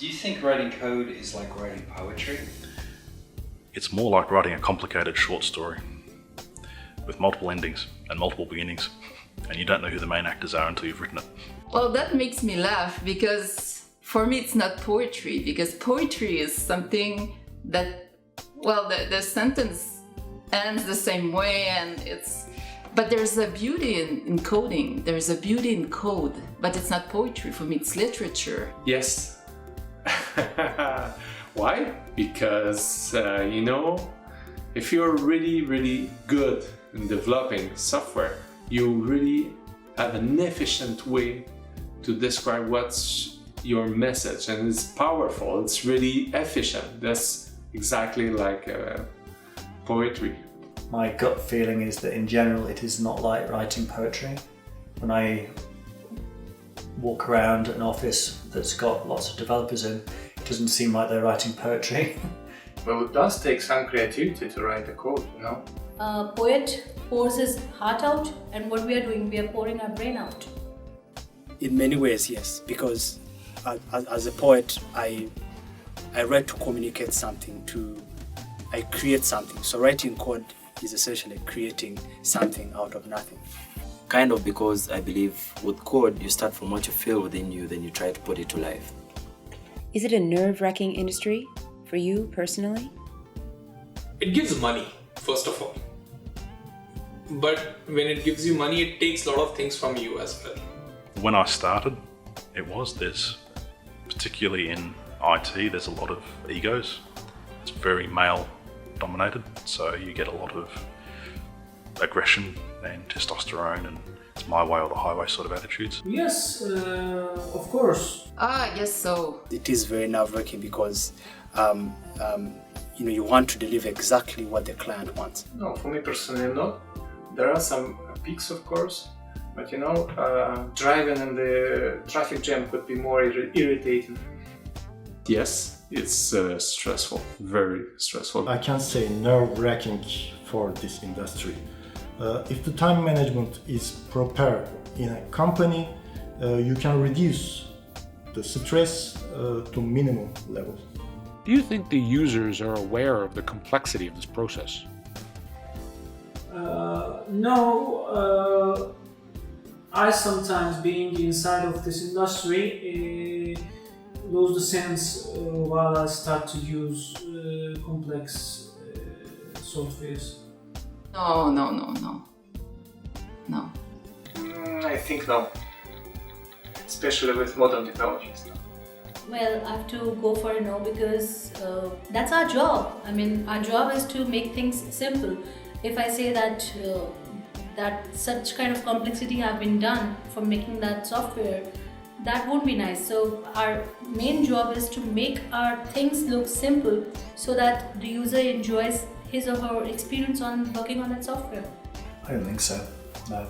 Do you think writing code is like writing poetry? It's more like writing a complicated short story with multiple endings and multiple beginnings, and you don't know who the main actors are until you've written it. Well, that makes me laugh because for me it's not poetry, because poetry is something that, well, the sentence ends the same way and but there's a beauty in coding, there's a beauty in code, but it's not poetry. For me, it's literature. Yes. Why? Because, if you're really, really good in developing software, you really have an efficient way to describe what's your message, and it's powerful, it's really efficient. That's exactly like poetry. My gut feeling is that in general it is not like writing poetry. When I walk around an office that's got lots of developers in, it doesn't seem like they're writing poetry. Well, it does take some creativity to write a code, A poet pours his heart out, and what we are doing, we are pouring our brain out. In many ways, yes, because as a poet, I write to communicate something, I create something. So writing code is essentially creating something out of nothing. Kind of, because I believe with code, you start from what you feel within you, then you try to put it to life. Is it a nerve-wracking industry for you personally? It gives money, first of all. But when it gives you money, it takes a lot of things from you as well. When I started, there's particularly in IT, there's a lot of egos. It's very male dominated, so you get a lot of aggression and testosterone and it's my way or the highway sort of attitudes. Yes, of course. I guess so. It is very nerve-wracking because you want to deliver exactly what the client wants. No, for me personally not. There are some peaks, of course, but driving in the traffic jam could be more irritating. Yes, it's stressful, very stressful. I can say nerve-wracking for this industry. If the time management is proper in a company, you can reduce the stress to minimum level. Do you think the users are aware of the complexity of this process? No, I sometimes, being inside of this industry, lose the sense while I start to use complex softwares. No. I think no. Especially with modern technologies. Well, I have to go for a no because that's our job. I mean, our job is to make things simple. If I say that such kind of complexity have been done for making that software, that won't be nice. So our main job is to make our things look simple so that the user enjoys his or her experience on working on that software. I don't think so, no.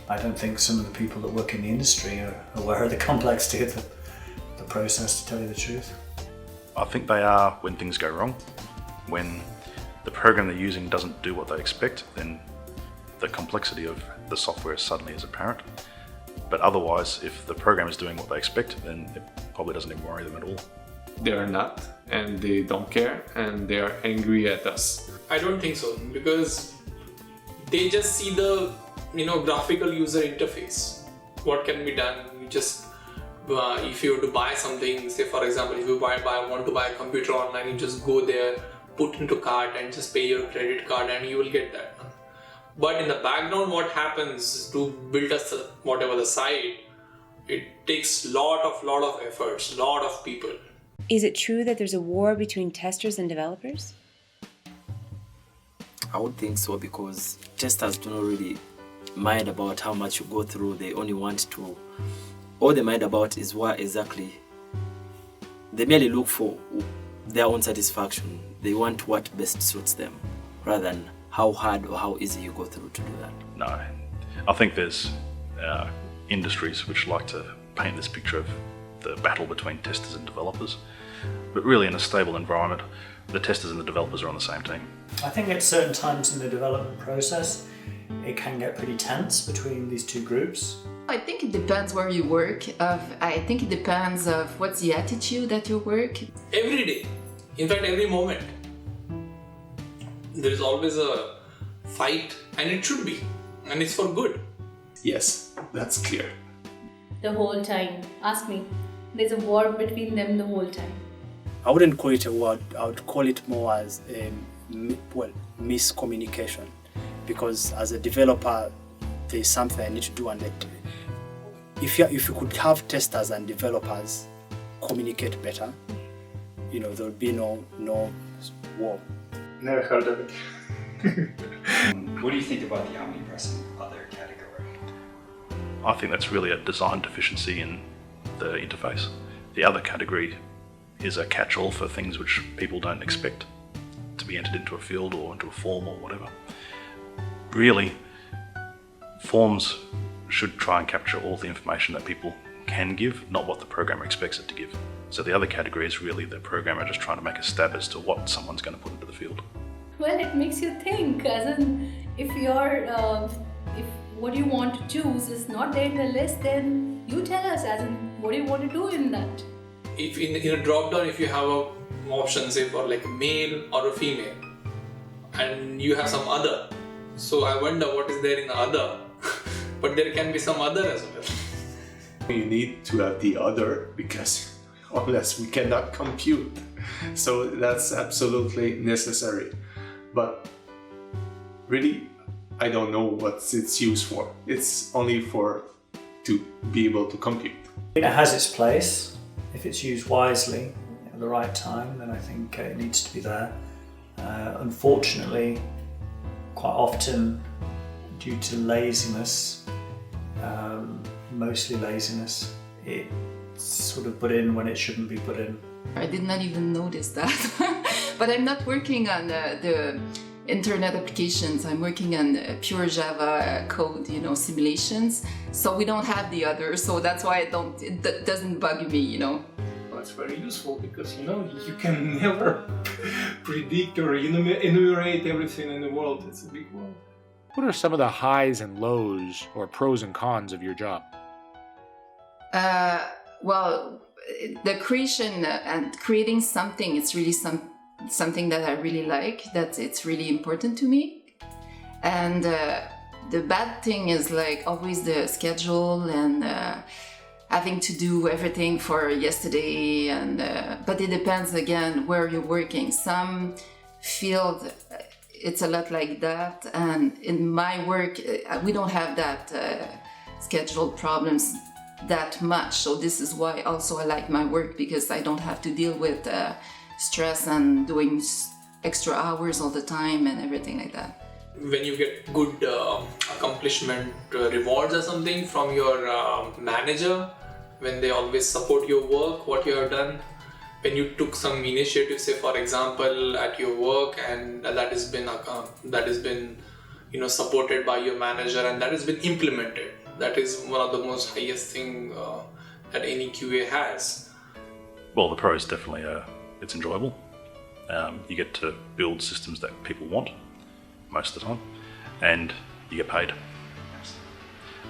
I don't think some of the people that work in the industry are aware of the complexity of the process, to tell you the truth. I think they are when things go wrong. When the program they're using doesn't do what they expect, then the complexity of the software suddenly is apparent. But otherwise, if the program is doing what they expect, then it probably doesn't even worry them at all. They are not, and they don't care, and they are angry at us. I don't think so, because they just see the graphical user interface. What can be done? You just if you were to buy something, say for example, if you want to buy a computer online, you just go there, put into cart, and just pay your credit card, and you will get that. But in the background, what happens to build whatever the site, it takes lot of efforts, lot of people. Is it true that there's a war between testers and developers? I would think so, because testers do not really mind about how much you go through. They only want to, all they mind about is what exactly, they merely look for their own satisfaction. They want what best suits them, rather than how hard or how easy you go through to do that. No, I think there's industries which like to paint this picture of the battle between testers and developers, but really in a stable environment, the testers and the developers are on the same team. I think at certain times in the development process, it can get pretty tense between these two groups. I think it depends where you work. I think it depends of what's the attitude at your work. Every day, in fact every moment, there is always a fight, and it should be, and it's for good. Yes, that's clear. The whole time. Ask me. There's a war between them the whole time. I wouldn't call it a word. I would call it more as miscommunication, because as a developer, there's something I need to do, and if you could have testers and developers communicate better, there would be no war. Never heard of it. What do you think about the omnipresent other category? I think that's really a design deficiency in the interface. The other category is a catch-all for things which people don't expect to be entered into a field or into a form or whatever. Really, forms should try and capture all the information that people can give, not what the programmer expects it to give. So the other category is really the programmer just trying to make a stab as to what someone's going to put into the field. Well, it makes you think, as in, if what you want to choose is not there in the list, then you tell us, as in, what do you want to do in that? If in a drop down, if you have a option, say for like a male or a female, and you have some other, so I wonder what is there in the other. But there can be some other as well. You need to have the other, because unless we cannot compute. So that's absolutely necessary. But really, I don't know what it's used for. It's only to be able to compute. It has its place. If it's used wisely at the right time, then I think it needs to be there. Unfortunately, quite often, due to laziness, mostly laziness, it's sort of put in when it shouldn't be put in. I did not even notice that. But I'm not working on the internet applications. I'm working on pure Java code, simulations. So we don't have the other. So that's why it doesn't bug me, Well, it's very useful because, you can never predict or enumerate everything in the world. It's a big world. What are some of the highs and lows or pros and cons of your job? Well, the creation and creating something, it's really something that I really like, that it's really important to me. And the bad thing is like always the schedule and having to do everything for yesterday. And but it depends again where you're working. Some field, it's a lot like that. And in my work, we don't have that schedule problems that much. So this is why also I like my work, because I don't have to deal with stress and doing extra hours all the time and everything like that. When you get good accomplishment rewards or something from your manager, when they always support your work, what you have done, when you took some initiative, say for example at your work, and that has been supported by your manager and that has been implemented, that is one of the most highest thing that any QA has. Well, the pro is definitely it's enjoyable. You get to build systems that people want most of the time, and you get paid.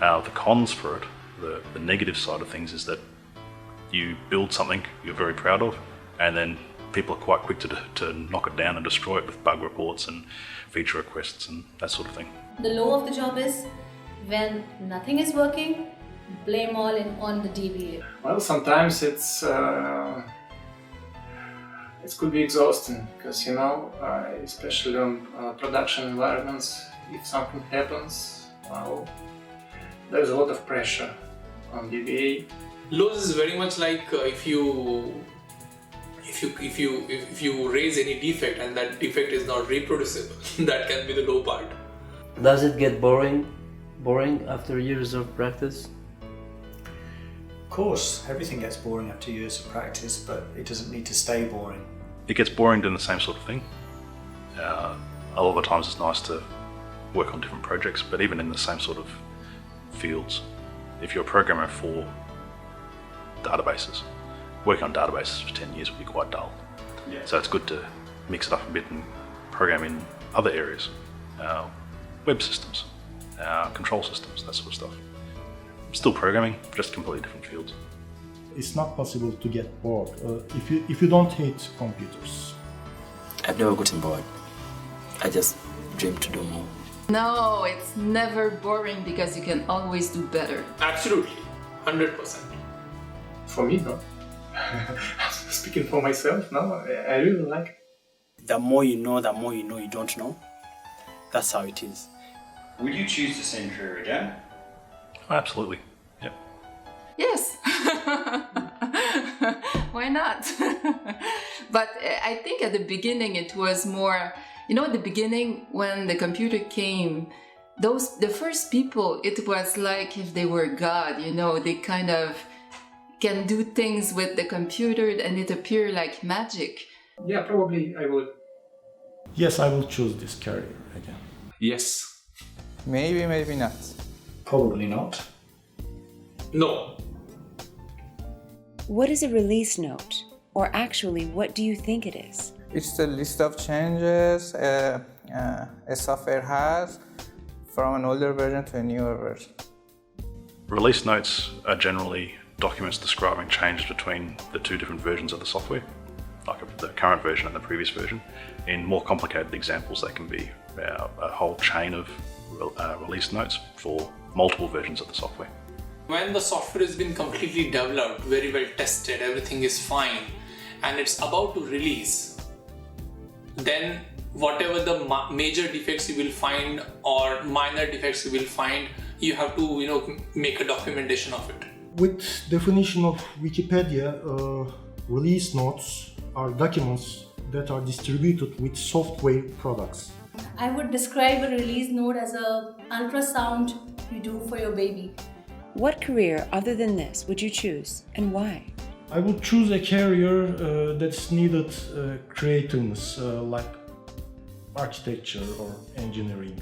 The cons for it, the negative side of things, is that you build something you're very proud of, and then people are quite quick to knock it down and destroy it with bug reports and feature requests and that sort of thing. The low of the job is when nothing is working, blame all on the DBA. Well, sometimes it could be exhausting because, especially on production environments, if something happens, well, there's a lot of pressure on DBA. Lows is very much like if you raise any defect and that defect is not reproducible, that can be the low part. Does it get boring after years of practice? Of course, everything gets boring after years of practice, but it doesn't need to stay boring. It gets boring doing the same sort of thing. A lot of the times it's nice to work on different projects, but even in the same sort of fields, if you're a programmer for databases, working on databases for 10 years will be quite dull. Yeah. So it's good to mix it up a bit and program in other areas, web systems, control systems, that sort of stuff. Still programming, just completely different fields. It's not possible to get bored if you don't hate computers. I've never gotten bored. I just dream to do more. No, it's never boring because you can always do better. Absolutely, 100%. For me, no. Speaking for myself, no, I really like it. The more you know you don't know. That's how it is. Would you choose the same career again? Oh, absolutely. Yep. Yes. Why not? But I think at the beginning it was more, at the beginning when the computer came, the first people, it was like if they were God, they kind of can do things with the computer and it appeared like magic. Yeah, probably I would. Yes, I will choose this career again. Yes. Maybe, maybe not. Probably not. No. What is a release note? Or actually, what do you think it is? It's the list of changes a software has from an older version to a newer version. Release notes are generally documents describing changes between the two different versions of the software, like the current version and the previous version. In more complicated examples, they can be a whole chain of release notes for multiple versions of the software. When the software has been completely developed, very well tested, everything is fine, and it's about to release, then whatever the major defects you will find or minor defects you will find, you have to make a documentation of it. With definition of Wikipedia, release notes are documents that are distributed with software products. I would describe a release note as a ultrasound you do for your baby. What career other than this would you choose and why? I would choose a career that's needed creativeness, like architecture or engineering,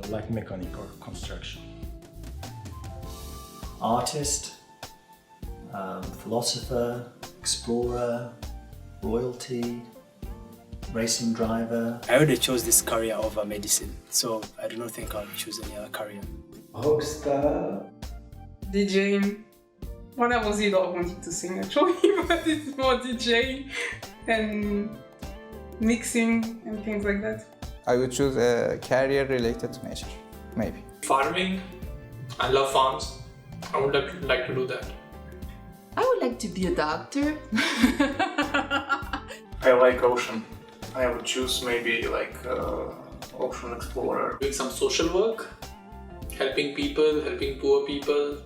like mechanic or construction. Artist, philosopher, explorer, royalty, racing driver. I would have chose this career over medicine, so I do not think I'll choose any other career. Rockstar. DJing. When I was little, I wanted to sing actually, but it's more DJing and mixing and things like that. I would choose a career related to nature, maybe. Farming. I love farms. I would like to do that. I would like to be a doctor. I like ocean. I would choose maybe like ocean explorer. Doing some social work, helping people, helping poor people,